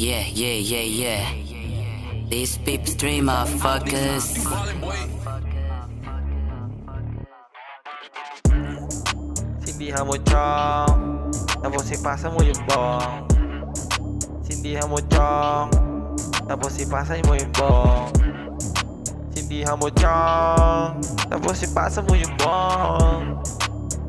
Yeah, yeah, yeah, yeah. These peep stream motherfuckers. Sindihan mo chong, tapos ipasa mo yung bong. Sindihan mo chong, tapos ipasa mo yung bong. Sindihan mo chong, tapos ipasa mo yung bong.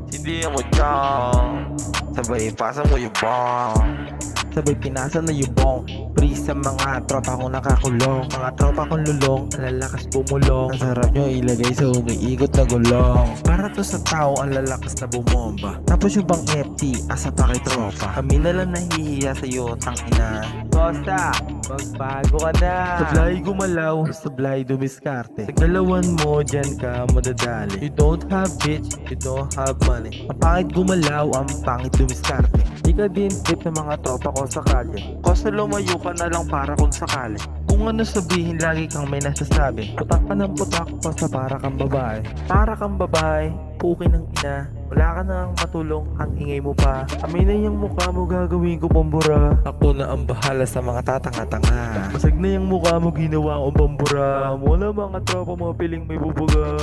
Sindihan mo chong, sabay ipasa mo yung bong. Sabay pinasa na yung bong. Free sa mga tropa kong nakakulong. Mga tropa kong lulong, ang lalakas bumulong. Ang sarap nyo ilagay sa umiikot na gulong. Para to sa tao ang lalakas na bumomba. Tapos yung bang FT, asa pa kay tropa. Kami na lang nahihiya sa'yo, tangina. Costa, magbago ka na. Sablay gumalaw, sablay dumiskarte. Sa galawan mo, dyan ka madadali. You don't have bitch, you don't have money. Ang pangit gumalaw, ang pangit dumiskarte. Di ka din tip ng mga tropa ko sa kalye. Kosa lumayo ka na lang para kung sakali. Kung ano sabihin, lagi kang may nasasabi. Putak ka ng putak, basta para kang babae. Para kang babae, puki ng ina. Wala ka nang matulong, ang ingay mo pa. Amin na yung mukha mo, gagawin ko pambura. Ako na ang bahala sa mga tatanga-tanga. Masag na yung mukha mo, ginawa kong pambura. Wala mga tropa, mga piling may bubuga.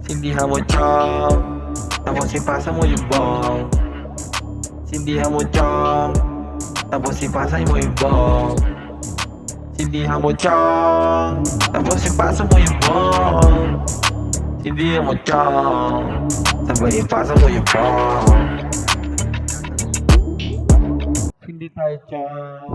Sindihan mo chong, tapos ipasa mo yung bong. Sindihan mo chong, tapos ipasa mo yung bong. Sindihan mo chong, tapos ipasa mo yung bong. Sindihan mo chong, sabay ipasa mo yung bong. Hindi tayo chong.